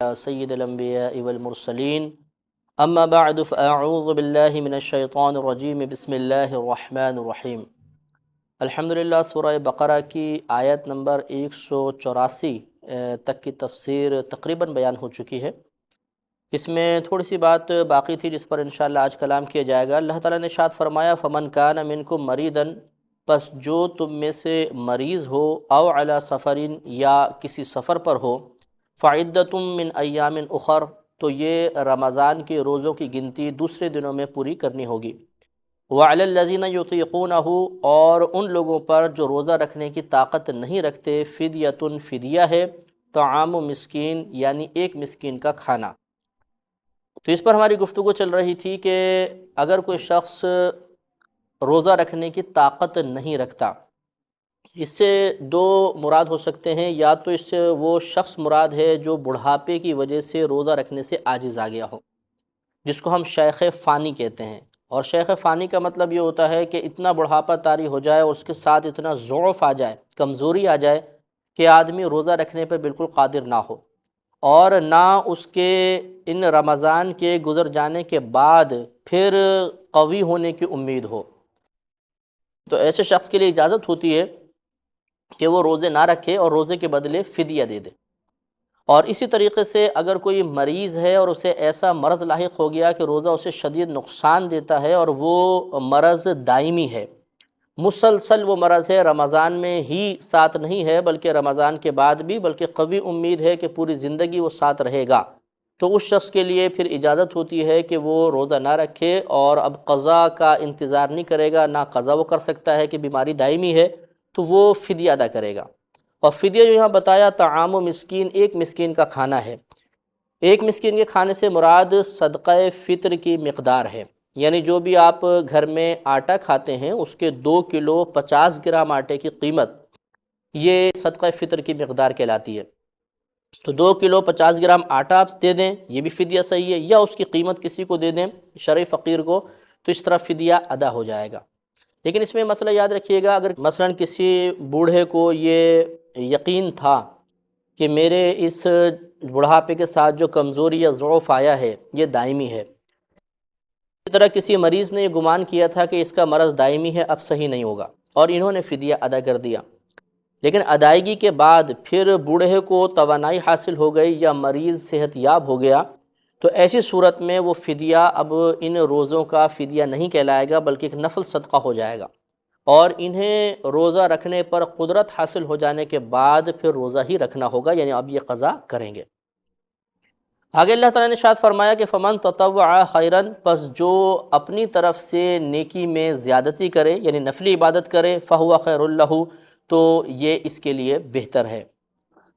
سید الانبیاء والمرسلین اما بعد فاعوذ باللہ من الشیطان الرجیم بسم اللہ الرحمن الرحیم۔ الحمدللہ سورہ بقرہ کی آیت نمبر 184 تک کی تفسیر تقریباً بیان ہو چکی ہے۔ اس میں تھوڑی سی بات باقی تھی جس پر انشاءاللہ آج کلام کیا جائے گا۔ اللہ تعالیٰ نے ارشاد فرمایا فمن کان منکم مریضا، پس جو تم میں سے مریض ہو، او علی سفرین، یا کسی سفر پر ہو، فعدۃ من ایام اخر، تو یہ رمضان کے روزوں کی گنتی دوسرے دنوں میں پوری کرنی ہوگی۔ وعلی الذین یطیقونہ، اور ان لوگوں پر جو روزہ رکھنے کی طاقت نہیں رکھتے، فدیۃ، فدیہ ہے، طعام مسکین، یعنی ایک مسکین کا کھانا۔ تو اس پر ہماری گفتگو چل رہی تھی کہ اگر کوئی شخص روزہ رکھنے کی طاقت نہیں رکھتا، اس سے دو مراد ہو سکتے ہیں، یا تو اس سے وہ شخص مراد ہے جو بڑھاپے کی وجہ سے روزہ رکھنے سے عاجز آ گیا ہو، جس کو ہم شیخ فانی کہتے ہیں۔ اور شیخ فانی کا مطلب یہ ہوتا ہے کہ اتنا بڑھاپا طاری ہو جائے اور اس کے ساتھ اتنا ضعف آ جائے، کمزوری آ جائے کہ آدمی روزہ رکھنے پر بالکل قادر نہ ہو، اور نہ اس کے ان رمضان کے گزر جانے کے بعد پھر قوی ہونے کی امید ہو۔ تو ایسے شخص کے لیے اجازت ہوتی ہے کہ وہ روزے نہ رکھے اور روزے کے بدلے فدیہ دے دے۔ اور اسی طریقے سے اگر کوئی مریض ہے اور اسے ایسا مرض لاحق ہو گیا کہ روزہ اسے شدید نقصان دیتا ہے، اور وہ مرض دائمی ہے، مسلسل وہ مرض ہے، رمضان میں ہی ساتھ نہیں ہے بلکہ رمضان کے بعد بھی، بلکہ قوی امید ہے کہ پوری زندگی وہ ساتھ رہے گا، تو اس شخص کے لیے پھر اجازت ہوتی ہے کہ وہ روزہ نہ رکھے، اور اب قضا کا انتظار نہیں کرے گا، نہ قضا وہ کر سکتا ہے کہ بیماری دائمی ہے، تو وہ فدیہ ادا کرے گا۔ اور فدیہ جو یہاں بتایا طعام و مسکین، ایک مسکین کا کھانا ہے۔ ایک مسکین کے کھانے سے مراد صدقہ فطر کی مقدار ہے، یعنی جو بھی آپ گھر میں آٹا کھاتے ہیں اس کے 2 کلو 50 گرام آٹے کی قیمت، یہ صدقہ فطر کی مقدار کہلاتی ہے۔ تو 2 کلو 50 گرام آٹا آپ دے دیں، یہ بھی فدیہ صحیح ہے، یا اس کی قیمت کسی کو دے دیں، شرعی فقیر کو، تو اس طرح فدیہ ادا ہو جائے گا۔ لیکن اس میں مسئلہ یاد رکھیے گا، اگر مثلا کسی بوڑھے کو یہ یقین تھا کہ میرے اس بڑھاپے کے ساتھ جو کمزوری یا ضعف آیا ہے یہ دائمی ہے، اسی طرح کسی مریض نے یہ گمان کیا تھا کہ اس کا مرض دائمی ہے، اب صحیح نہیں ہوگا، اور انہوں نے فدیہ ادا کر دیا، لیکن ادائیگی کے بعد پھر بوڑھے کو توانائی حاصل ہو گئی یا مریض صحت یاب ہو گیا، تو ایسی صورت میں وہ فدیہ اب ان روزوں کا فدیہ نہیں کہلائے گا بلکہ ایک نفل صدقہ ہو جائے گا، اور انہیں روزہ رکھنے پر قدرت حاصل ہو جانے کے بعد پھر روزہ ہی رکھنا ہوگا، یعنی اب یہ قضا کریں گے۔ آگے اللہ تعالیٰ نے ارشاد فرمایا کہ فمن تطوع خیرا، پس جو اپنی طرف سے نیکی میں زیادتی کرے، یعنی نفلی عبادت کرے، فہو خیر لہ، تو یہ اس کے لیے بہتر ہے۔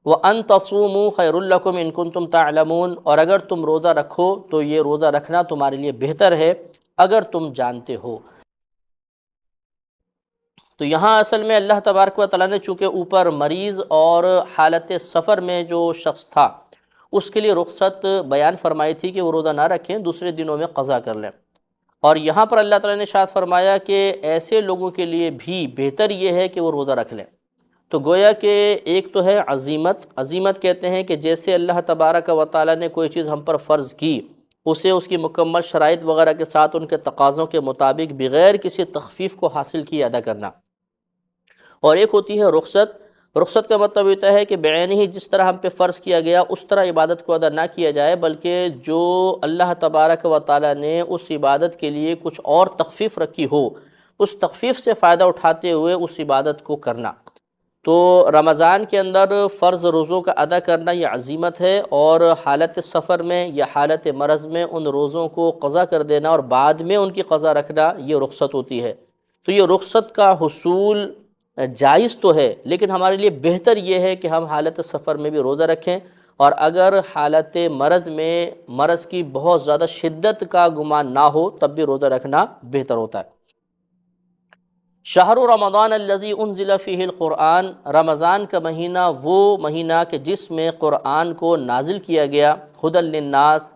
وَأَن تَصُومُوا خَيْرٌ لَكُمْ إِن كُنتُمْ تَعْلَمُونَ، اور اگر تم روزہ رکھو تو یہ روزہ رکھنا تمہارے لیے بہتر ہے اگر تم جانتے ہو۔ تو یہاں اصل میں اللہ تبارک و تعالیٰ نے چونکہ اوپر مریض اور حالت سفر میں جو شخص تھا اس کے لیے رخصت بیان فرمائی تھی کہ وہ روزہ نہ رکھیں، دوسرے دنوں میں قضا کر لیں، اور یہاں پر اللہ تعالیٰ نے ارشاد فرمایا کہ ایسے لوگوں کے لیے بھی بہتر یہ ہے کہ وہ روزہ رکھ لیں۔ تو گویا کہ ایک تو ہے عزیمت، عزیمت کہتے ہیں کہ جیسے اللہ تبارک و تعالیٰ نے کوئی چیز ہم پر فرض کی، اسے اس کی مکمل شرائط وغیرہ کے ساتھ ان کے تقاضوں کے مطابق بغیر کسی تخفیف کو حاصل کیے ادا کرنا۔ اور ایک ہوتی ہے رخصت۔ رخصت کا مطلب ہوتا ہے کہ بعینہ ہی جس طرح ہم پہ فرض کیا گیا اس طرح عبادت کو ادا نہ کیا جائے، بلکہ جو اللہ تبارک و تعالیٰ نے اس عبادت کے لیے کچھ اور تخفیف رکھی ہو، اس تخفیف سے فائدہ اٹھاتے ہوئے اس عبادت کو کرنا۔ تو رمضان کے اندر فرض روزوں کا ادا کرنا یہ عزیمت ہے، اور حالت سفر میں یا حالت مرض میں ان روزوں کو قضا کر دینا اور بعد میں ان کی قضا رکھنا یہ رخصت ہوتی ہے۔ تو یہ رخصت کا حصول جائز تو ہے، لیکن ہمارے لیے بہتر یہ ہے کہ ہم حالت سفر میں بھی روزہ رکھیں، اور اگر حالت مرض میں مرض کی بہت زیادہ شدت کا گمان نہ ہو تب بھی روزہ رکھنا بہتر ہوتا ہے۔ شہر رمضان الذی انزل فیہ القرآن، رمضان کا مہینہ وہ مہینہ کہ جس میں قرآن کو نازل کیا گیا، ھدی للناس،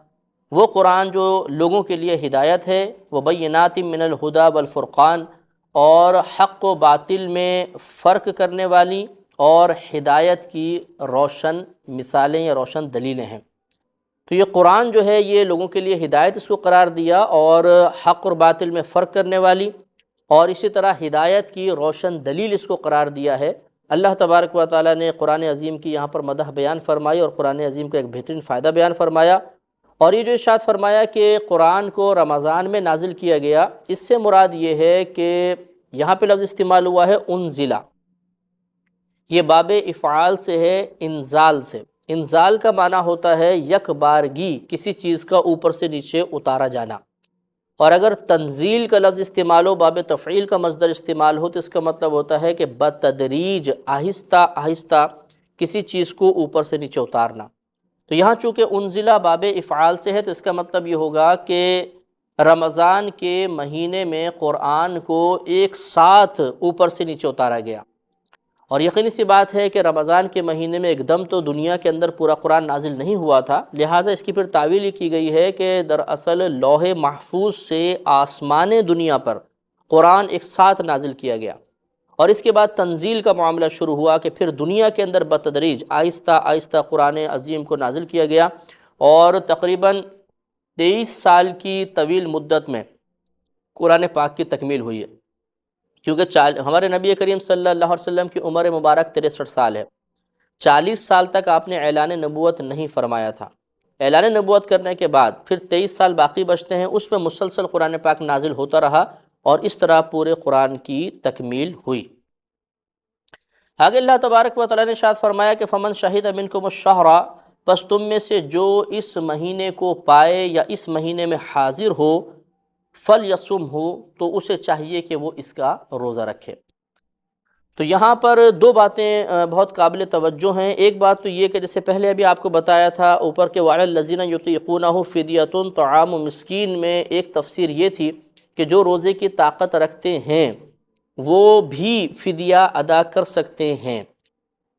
وہ قرآن جو لوگوں کے لیے ہدایت ہے، وبینات من الہدی والفرقان، اور حق و باطل میں فرق کرنے والی اور ہدایت کی روشن مثالیں یا روشن دلیلیں ہیں۔ تو یہ قرآن جو ہے یہ لوگوں کے لیے ہدایت اس کو قرار دیا، اور حق اور باطل میں فرق کرنے والی اور اسی طرح ہدایت کی روشن دلیل اس کو قرار دیا ہے۔ اللہ تبارک و تعالیٰ نے قرآن عظیم کی یہاں پر مدح بیان فرمائی اور قرآن عظیم کا ایک بہترین فائدہ بیان فرمایا، اور یہ جو ارشاد فرمایا کہ قرآن کو رمضان میں نازل کیا گیا، اس سے مراد یہ ہے کہ یہاں پہ لفظ استعمال ہوا ہے انزلہ، یہ باب افعال سے ہے، انزال سے۔ انزال کا معنی ہوتا ہے یک بارگی کسی چیز کا اوپر سے نیچے اتارا جانا، اور اگر تنزیل کا لفظ استعمال ہو، باب تفعیل کا مصدر استعمال ہو، تو اس کا مطلب ہوتا ہے کہ بتدریج، آہستہ آہستہ کسی چیز کو اوپر سے نیچے اتارنا۔ تو یہاں چونکہ انزلہ باب افعال سے ہے، تو اس کا مطلب یہ ہوگا کہ رمضان کے مہینے میں قرآن کو ایک ساتھ اوپر سے نیچے اتارا گیا، اور یقینی سی بات ہے کہ رمضان کے مہینے میں ایک دم تو دنیا کے اندر پورا قرآن نازل نہیں ہوا تھا، لہٰذا اس کی پھر تعویل یہ کی گئی ہے کہ دراصل لوح محفوظ سے آسمان دنیا پر قرآن ایک ساتھ نازل کیا گیا، اور اس کے بعد تنزیل کا معاملہ شروع ہوا کہ پھر دنیا کے اندر بتدریج آہستہ آہستہ قرآن عظیم کو نازل کیا گیا، اور تقریباً 23 سال کی طویل مدت میں قرآن پاک کی تکمیل ہوئی ہے، کیونکہ ہمارے نبی کریم صلی اللہ علیہ وسلم کی عمر مبارک 63 سال ہے۔ 40 سال تک آپ نے اعلان نبوت نہیں فرمایا تھا، اعلان نبوت کرنے کے بعد پھر 23 سال باقی بچتے ہیں، اس میں مسلسل قرآن پاک نازل ہوتا رہا، اور اس طرح پورے قرآن کی تکمیل ہوئی۔ آگے اللہ تبارک و تعالیٰ نے ارشاد فرمایا کہ فمن شہد منکم الشہر، پس تم میں سے جو اس مہینے کو پائے یا اس مہینے میں حاضر ہو، فلیصم ہو، تو اسے چاہیے کہ وہ اس کا روزہ رکھے۔ تو یہاں پر دو باتیں بہت قابل توجہ ہیں۔ ایک بات تو یہ کہ جیسے پہلے ابھی آپ کو بتایا تھا اوپر کہ وعلی الذین یطیقونہ فدیۃ طعام مسکین میں ایک تفسیر یہ تھی کہ جو روزے کی طاقت رکھتے ہیں وہ بھی فدیہ ادا کر سکتے ہیں،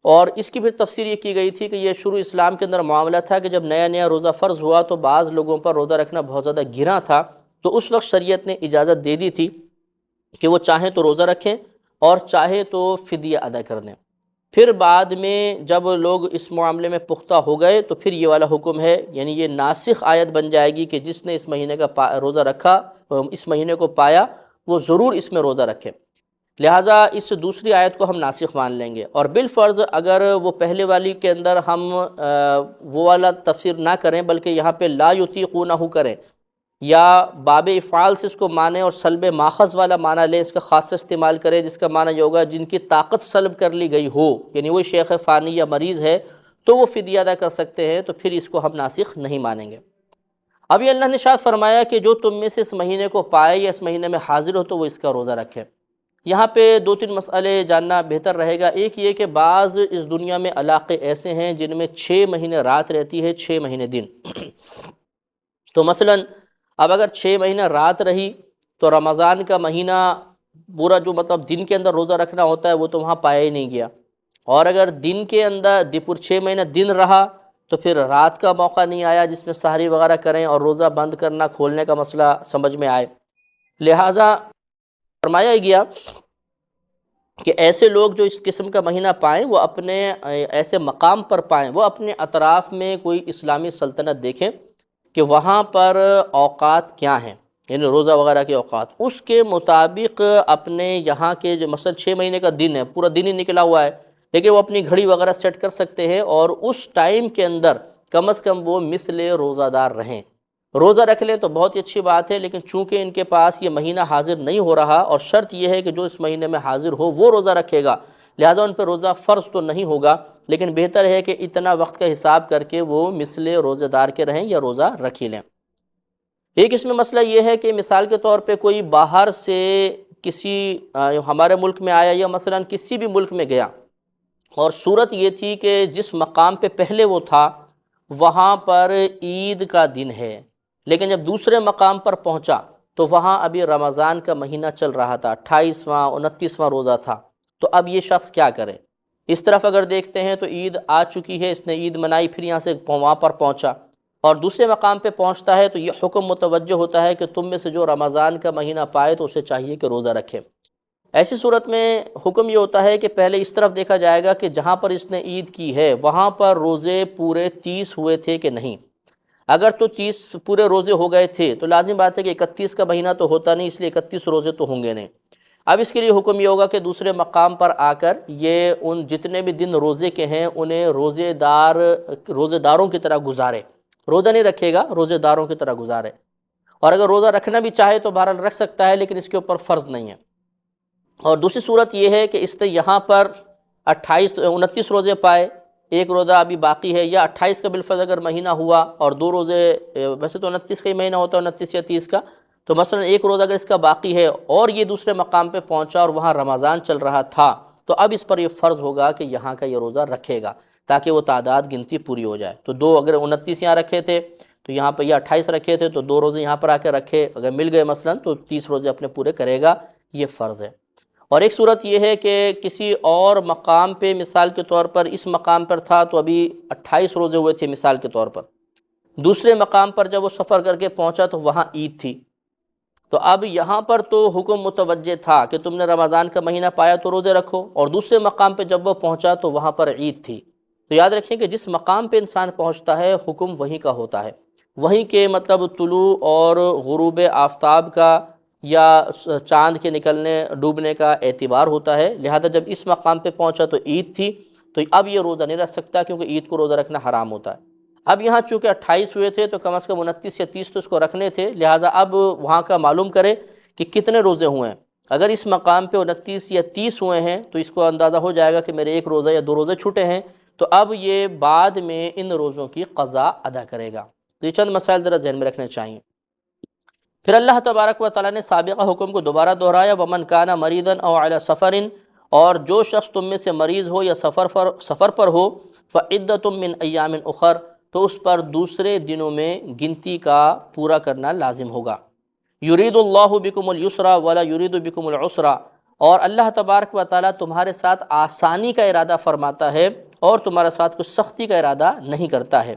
اور اس کی پھر تفسیر یہ کی گئی تھی کہ یہ شروع اسلام کے اندر معاملہ تھا کہ جب نیا نیا روزہ فرض ہوا تو بعض لوگوں پر روزہ رکھنا بہت زیادہ گراں تھا، تو اس وقت شریعت نے اجازت دے دی تھی کہ وہ چاہیں تو روزہ رکھیں اور چاہے تو فدیہ ادا کر دیں۔ پھر بعد میں جب لوگ اس معاملے میں پختہ ہو گئے تو پھر یہ والا حکم ہے، یعنی یہ ناسخ آیت بن جائے گی کہ جس نے اس مہینے کا روزہ رکھا، اس مہینے کو پایا، وہ ضرور اس میں روزہ رکھے، لہٰذا اس دوسری آیت کو ہم ناسخ مان لیں گے۔ اور بالفرض اگر وہ پہلے والی کے اندر ہم وہ والا تفسیر نہ کریں بلکہ یہاں پہ لا یطیقونہ کریں، یا باب افعال سے اس کو مانیں اور سلب ماخذ والا معنی لیں، اس کا خاص استعمال کریں جس کا معنی یہ ہوگا جن کی طاقت سلب کر لی گئی ہو، یعنی وہ شیخ فانی یا مریض ہے تو وہ فدیہ ادا کر سکتے ہیں، تو پھر اس کو ہم ناسخ نہیں مانیں گے۔ اب یہ اللہ نے ارشاد فرمایا کہ جو تم میں سے اس مہینے کو پائے یا اس مہینے میں حاضر ہو تو وہ اس کا روزہ رکھے۔ یہاں پہ 2-3 مسئلے جاننا بہتر رہے گا۔ ایک یہ کہ بعض اس دنیا میں علاقے ایسے ہیں جن میں 6 مہینے رات رہتی ہے، 6 مہینے دن۔ تو مثلاً اب اگر 6 مہینے رات رہی تو رمضان کا مہینہ پورا جو مطلب دن کے اندر روزہ رکھنا ہوتا ہے وہ تو وہاں پایا ہی نہیں گیا، اور اگر دن کے اندر 6 مہینے دن رہا تو پھر رات کا موقع نہیں آیا جس میں سحری وغیرہ کریں اور روزہ بند کرنا کھولنے کا مسئلہ سمجھ میں آئے، لہٰذا فرمایا گیا کہ ایسے لوگ جو اس قسم کا مہینہ پائیں وہ اپنے ایسے مقام پر پائیں، وہ اپنے اطراف میں کوئی اسلامی سلطنت دیکھیں کہ وہاں پر اوقات کیا ہیں، یعنی روزہ وغیرہ کے اوقات، اس کے مطابق اپنے یہاں کے جو مثلا 6 مہینے کا دن ہے، پورا دن ہی نکلا ہوا ہے، لیکن وہ اپنی گھڑی وغیرہ سیٹ کر سکتے ہیں اور اس ٹائم کے اندر کم از کم وہ مثل روزہ دار رہیں۔ روزہ رکھ لیں تو بہت ہی اچھی بات ہے، لیکن چونکہ ان کے پاس یہ مہینہ حاضر نہیں ہو رہا اور شرط یہ ہے کہ جو اس مہینے میں حاضر ہو وہ روزہ رکھے گا، لہٰذا ان پہ روزہ فرض تو نہیں ہوگا، لیکن بہتر ہے کہ اتنا وقت کا حساب کر کے وہ مثل روزہ دار کے رہیں یا روزہ رکھ ہی لیں۔ ایک اس میں مسئلہ یہ ہے کہ مثال کے طور پہ کوئی باہر سے کسی ہمارے ملک میں آیا یا مثلا کسی بھی ملک میں گیا، اور صورت یہ تھی کہ جس مقام پہ پہلے وہ تھا وہاں پر عید کا دن ہے، لیکن جب دوسرے مقام پر پہنچا تو وہاں ابھی رمضان کا مہینہ چل رہا تھا، 28واں 29واں روزہ تھا، تو اب یہ شخص کیا کرے؟ اس طرف اگر دیکھتے ہیں تو عید آ چکی ہے، اس نے عید منائی، پھر یہاں سے وہاں پر پہنچا اور دوسرے مقام پہ پہنچتا ہے تو یہ حکم متوجہ ہوتا ہے کہ تم میں سے جو رمضان کا مہینہ پائے تو اسے چاہیے کہ روزہ رکھے۔ ایسی صورت میں حکم یہ ہوتا ہے کہ پہلے اس طرف دیکھا جائے گا کہ جہاں پر اس نے عید کی ہے وہاں پر روزے پورے 30 ہوئے تھے کہ نہیں۔ اگر تو 30 پورے روزے ہو گئے تھے تو لازم بات ہے کہ 31 کا مہینہ تو ہوتا نہیں، اس لیے 31 روزے تو ہوں گے نہیں۔ اب اس کے لیے حکم یہ ہوگا کہ دوسرے مقام پر آ کر یہ ان جتنے بھی دن روزے کے ہیں انہیں روزے داروں کی طرح گزارے، روزہ نہیں رکھے گا، روزے داروں کی طرح گزارے۔ اور اگر روزہ رکھنا بھی چاہے تو بہرحال رکھ سکتا ہے، لیکن اس کے اوپر فرض نہیں ہے۔ اور دوسری صورت یہ ہے کہ اس نے یہاں پر 29 روزے پائے، ایک روزہ ابھی باقی ہے، یا 28 کا بالفرض اگر مہینہ ہوا اور 2 روزے، ویسے تو 29 کا ہی مہینہ ہوتا ہے، 29 یا 30 کا، تو مثلا ایک روزہ اگر اس کا باقی ہے اور یہ دوسرے مقام پہ پہنچا اور وہاں رمضان چل رہا تھا، تو اب اس پر یہ فرض ہوگا کہ یہاں کا یہ روزہ رکھے گا تاکہ وہ تعداد گنتی پوری ہو جائے۔ تو اگر 29 یہاں رکھے تھے تو یہاں پہ یہ 28 رکھے تھے، تو 2 روزے یہاں پر آ کے رکھے، اگر مل گئے مثلا تو 30 روزے اپنے پورے کرے گا، یہ فرض ہے۔ اور ایک صورت یہ ہے کہ کسی اور مقام پہ مثال کے طور پر اس مقام پر تھا تو ابھی 28 روزے ہوئے تھے مثال کے طور پر، دوسرے مقام پر جب وہ سفر کر کے پہنچا تو وہاں عید تھی، تو اب یہاں پر تو حکم متوجہ تھا کہ تم نے رمضان کا مہینہ پایا تو روزے رکھو، اور دوسرے مقام پہ جب وہ پہنچا تو وہاں پر عید تھی۔ تو یاد رکھیں کہ جس مقام پہ انسان پہنچتا ہے حکم وہیں کا ہوتا ہے، وہیں کے مطلب طلوع اور غروب آفتاب کا یا چاند کے نکلنے ڈوبنے کا اعتبار ہوتا ہے، لہذا جب اس مقام پہ پہنچا تو عید تھی، تو اب یہ روزہ نہیں رکھ سکتا کیونکہ عید کو روزہ رکھنا حرام ہوتا ہے۔ اب یہاں چونکہ 28 ہوئے تھے تو کم از کم 29 یا 30 تو اس کو رکھنے تھے، لہٰذا اب وہاں کا معلوم کرے کہ کتنے روزے ہوئے ہیں۔ اگر اس مقام پہ 29 یا 30 ہوئے ہیں تو اس کو اندازہ ہو جائے گا کہ میرے ایک روزہ یا 2 روزے چھوٹے ہیں، تو اب یہ بعد میں ان روزوں کی قضا ادا کرے گا۔ تو یہ چند مسائل ذرا ذہن میں رکھنے چاہیے۔ پھر اللہ تبارک و تعالیٰ نے سابقہ حکم کو دوبارہ دہرایا، وَمَنْ كَانَ مَرِيضًا أَوْ عَلَى سَفَرٍ، اور جو شخص تم میں سے مریض ہو یا سفر پر ہو، فَعِدَّةٌ مِّنْ أَيَّامٍ أُخَرَ، تو اس پر دوسرے دنوں میں گنتی کا پورا کرنا لازم ہوگا۔ یرید اللہ بکم اليسر ولا یرید بکم العسر، اور اللہ تبارک و تعالیٰ تمہارے ساتھ آسانی کا ارادہ فرماتا ہے اور تمہارے ساتھ کچھ سختی کا ارادہ نہیں کرتا ہے۔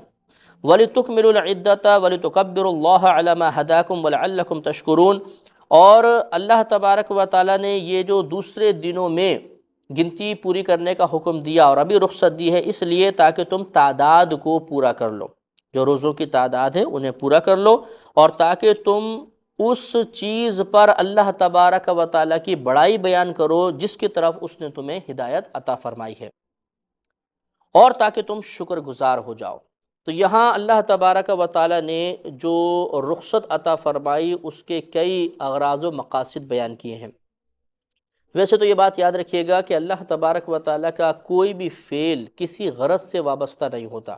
وَلِتُكْمِلُوا الْعِدَّةَ وَلِتُكَبِّرُوا اللَّهَ عَلَى مَا هَدَاكُمْ وَلَعَلَّكُمْ تَشْكُرُونَ، اور اللہ تبارک و تعالیٰ نے یہ جو دوسرے دنوں میں گنتی پوری کرنے کا حکم دیا اور ابھی رخصت دی ہے، اس لیے تاکہ تم تعداد کو پورا کر لو، جو روزوں کی تعداد ہے انہیں پورا کر لو، اور تاکہ تم اس چیز پر اللہ تبارک و تعالیٰ کی بڑائی بیان کرو جس کی طرف اس نے تمہیں ہدایت عطا فرمائی ہے، اور تاکہ تم شکر گزار ہو جاؤ۔ تو یہاں اللہ تبارک و تعالیٰ نے جو رخصت عطا فرمائی اس کے کئی اغراض و مقاصد بیان کیے ہیں۔ ویسے تو یہ بات یاد رکھیے گا کہ اللہ تبارک و تعالیٰ کا کوئی بھی فعل کسی غرض سے وابستہ نہیں ہوتا،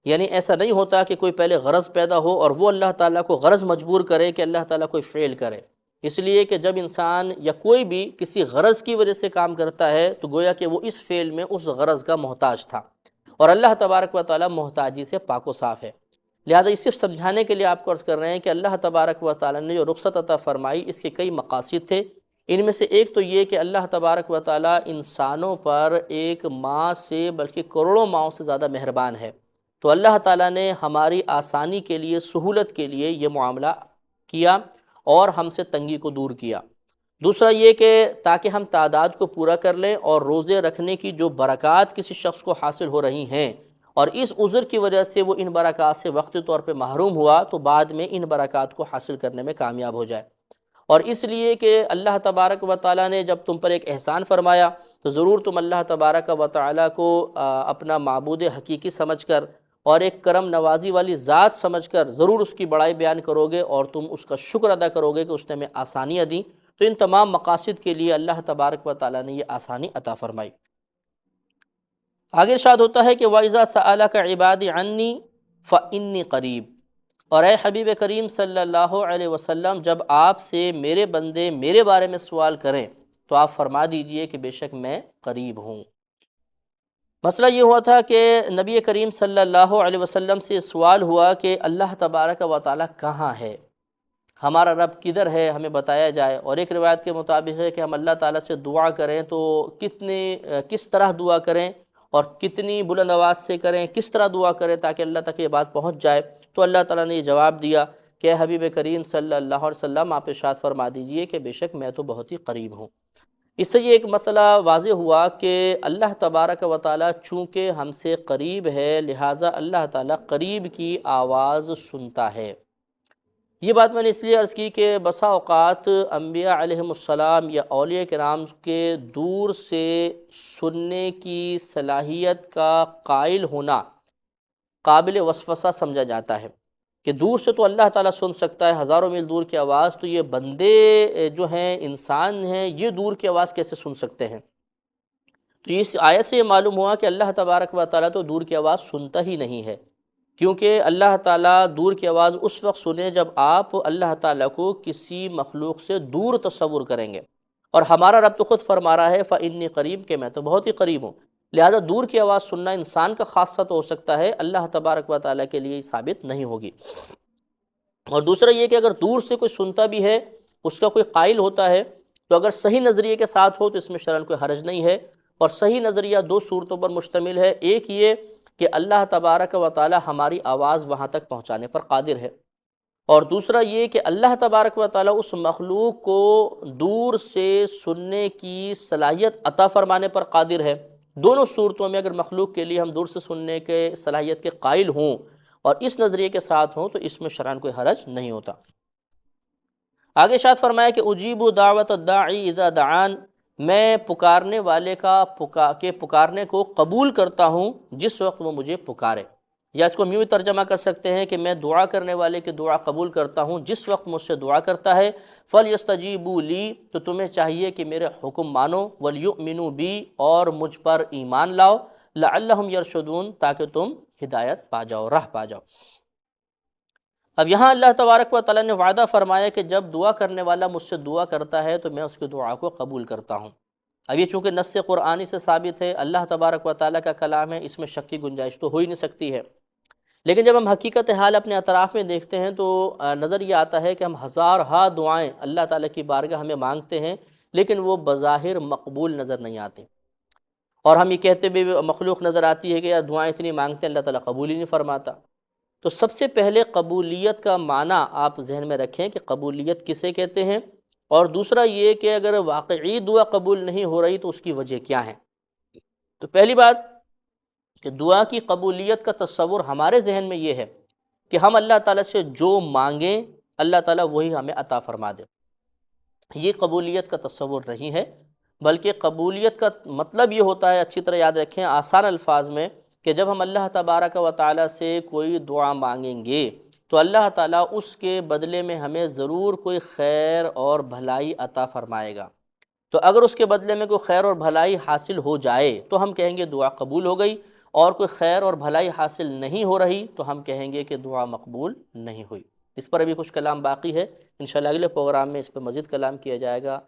یعنی ایسا نہیں ہوتا کہ کوئی پہلے غرض پیدا ہو اور وہ اللہ تعالیٰ کو غرض مجبور کرے کہ اللہ تعالیٰ کوئی فعل کرے۔ اس لیے کہ جب انسان یا کوئی بھی کسی غرض کی وجہ سے کام کرتا ہے تو گویا کہ وہ اس فعل میں اس غرض کا محتاج تھا، اور اللہ تبارک و تعالیٰ محتاجی سے پاک و صاف ہے۔ لہذا یہ صرف سمجھانے کے لیے آپ کو عرض کر رہے ہیں کہ اللہ تبارک و تعالیٰ نے جو رخصت عطا فرمائی اس کے کئی مقاصد تھے۔ ان میں سے ایک تو یہ کہ اللہ تبارک و تعالیٰ انسانوں پر ایک ماں سے بلکہ کروڑوں ماؤں سے زیادہ مہربان ہے، تو اللہ تعالیٰ نے ہماری آسانی کے لیے، سہولت کے لیے یہ معاملہ کیا اور ہم سے تنگی کو دور کیا۔ دوسرا یہ کہ تاکہ ہم تعداد کو پورا کر لیں، اور روزے رکھنے کی جو برکات کسی شخص کو حاصل ہو رہی ہیں اور اس عذر کی وجہ سے وہ ان برکات سے وقتی طور پہ محروم ہوا، تو بعد میں ان برکات کو حاصل کرنے میں کامیاب ہو جائے۔ اور اس لیے کہ اللہ تبارک و تعالیٰ نے جب تم پر ایک احسان فرمایا تو ضرور تم اللہ تبارک و تعالیٰ کو اپنا معبود حقیقی سمجھ کر اور ایک کرم نوازی والی ذات سمجھ کر ضرور اس کی بڑائی بیان کرو گے، اور تم اس کا شکر ادا کرو گے کہ اس نے ہمیں آسانیاں دیں۔ تو ان تمام مقاصد کے لیے اللہ تبارک و تعالیٰ نے یہ آسانی عطا فرمائی۔ آگے ارشاد ہوتا ہے کہ وَإِذَا سَأَلَكَ عِبَادِي عَنِّي فَإِنِّي قَرِيب، اور اے حبیب کریم صلی اللہ علیہ وسلم، جب آپ سے میرے بندے میرے بارے میں سوال کریں تو آپ فرما دیجئے کہ بے شک میں قریب ہوں۔ مسئلہ یہ ہوا تھا کہ نبی کریم صلی اللہ علیہ وسلم سے سوال ہوا کہ اللہ تبارک و تعالیٰ کہاں ہے، ہمارا رب کدھر ہے، ہمیں بتایا جائے۔ اور ایک روایت کے مطابق ہے کہ ہم اللہ تعالیٰ سے دعا کریں تو کس طرح دعا کریں اور کتنی بلند آواز سے کریں، کس طرح دعا کریں تاکہ اللہ تک یہ بات پہنچ جائے۔ تو اللہ تعالیٰ نے یہ جواب دیا کہ حبیب کریم صلی اللہ علیہ وسلم، آپ ارشاد فرما دیجئے کہ بے شک میں تو بہت ہی قریب ہوں۔ اس سے یہ ایک مسئلہ واضح ہوا کہ اللہ تبارک و تعالیٰ چونکہ ہم سے قریب ہے، لہٰذا اللہ تعالیٰ قریب کی آواز سنتا ہے۔ یہ بات میں نے اس لیے عرض کی کہ بسا اوقات انبیاء علیہم السلام یا اولیاء کرام کے دور سے سننے کی صلاحیت کا قائل ہونا قابل وسوسہ سمجھا جاتا ہے کہ دور سے تو اللہ تعالیٰ سن سکتا ہے، ہزاروں میل دور کی آواز، تو یہ بندے جو ہیں، انسان ہیں، یہ دور کی آواز کیسے سن سکتے ہیں؟ تو اس آیت سے یہ معلوم ہوا کہ اللہ تبارک و تعالیٰ تو دور کی آواز سنتا ہی نہیں ہے، کیونکہ اللہ تعالیٰ دور کی آواز اس وقت سنے جب آپ اللہ تعالیٰ کو کسی مخلوق سے دور تصور کریں گے، اور ہمارا رب تو خود فرما رہا ہے فَإِنِّي قریب، کہ میں تو بہت ہی قریب ہوں، لہذا دور کی آواز سننا انسان کا خاصہ تو ہو سکتا ہے، اللہ تبارک و تعالیٰ کے لیے ثابت نہیں ہوگی۔ اور دوسرا یہ کہ اگر دور سے کوئی سنتا بھی ہے، اس کا کوئی قائل ہوتا ہے، تو اگر صحیح نظریے کے ساتھ ہو تو اس میں شرعاً کوئی حرج نہیں ہے، اور صحیح نظریہ دو صورتوں پر مشتمل ہے۔ ایک یہ کہ اللہ تبارک و تعالی ہماری آواز وہاں تک پہنچانے پر قادر ہے، اور دوسرا یہ کہ اللہ تبارک و تعالی اس مخلوق کو دور سے سننے کی صلاحیت عطا فرمانے پر قادر ہے۔ دونوں صورتوں میں اگر مخلوق کے لیے ہم دور سے سننے کے صلاحیت کے قائل ہوں اور اس نظریے کے ساتھ ہوں تو اس میں شرعاً کوئی حرج نہیں ہوتا۔ آگے ارشاد فرمایا کہ اجیب دعوت الداعی اذا دعان، میں پکارنے والے کا پکارنے کو قبول کرتا ہوں جس وقت وہ مجھے پکارے، یا اس کو یوں ترجمہ کر سکتے ہیں کہ میں دعا کرنے والے کی دعا قبول کرتا ہوں جس وقت مجھ سے دعا کرتا ہے۔ فَلْيَسْتَجِيبُوا لِي، تو تمہیں چاہیے کہ میرے حکم مانو، وَلْيُؤْمِنُوا بِي، اور مجھ پر ایمان لاؤ، لَعَلَّهُمْ يَرْشُدُونَ، تاکہ تم ہدایت پا جاؤ، راہ پا جاؤ۔ اب یہاں اللہ تبارک و تعالیٰ نے وعدہ فرمایا کہ جب دعا کرنے والا مجھ سے دعا کرتا ہے تو میں اس کی دعا کو قبول کرتا ہوں۔ اب یہ چونکہ نص قرآنی سے ثابت ہے، اللہ تبارک و تعالیٰ کا کلام ہے، اس میں شک کی گنجائش تو ہو ہی نہیں سکتی ہے، لیکن جب ہم حقیقت حال اپنے اطراف میں دیکھتے ہیں تو نظر یہ آتا ہے کہ ہم ہزارہا دعائیں اللہ تعالیٰ کی بارگاہ ہمیں مانگتے ہیں، لیکن وہ بظاہر مقبول نظر نہیں آتی، اور ہم یہ کہتے بھی مخلوق نظر آتی ہے کہ یار دعائیں اتنی مانگتے ہیں اللہ تعالیٰ قبول ہی نہیں فرماتا۔ تو سب سے پہلے قبولیت کا معنی آپ ذہن میں رکھیں کہ قبولیت کسے کہتے ہیں، اور دوسرا یہ کہ اگر واقعی دعا قبول نہیں ہو رہی تو اس کی وجہ کیا ہے۔ تو پہلی بات کہ دعا کی قبولیت کا تصور ہمارے ذہن میں یہ ہے کہ ہم اللہ تعالیٰ سے جو مانگیں اللہ تعالیٰ وہی ہمیں عطا فرما دے، یہ قبولیت کا تصور نہیں ہے، بلکہ قبولیت کا مطلب یہ ہوتا ہے، اچھی طرح یاد رکھیں آسان الفاظ میں، کہ جب ہم اللہ تبارک و تعالیٰ سے کوئی دعا مانگیں گے تو اللہ تعالیٰ اس کے بدلے میں ہمیں ضرور کوئی خیر اور بھلائی عطا فرمائے گا۔ تو اگر اس کے بدلے میں کوئی خیر اور بھلائی حاصل ہو جائے تو ہم کہیں گے دعا قبول ہو گئی، اور کوئی خیر اور بھلائی حاصل نہیں ہو رہی تو ہم کہیں گے کہ دعا مقبول نہیں ہوئی۔ اس پر ابھی کچھ کلام باقی ہے، انشاءاللہ اگلے پروگرام میں اس پر مزید کلام کیا جائے گا۔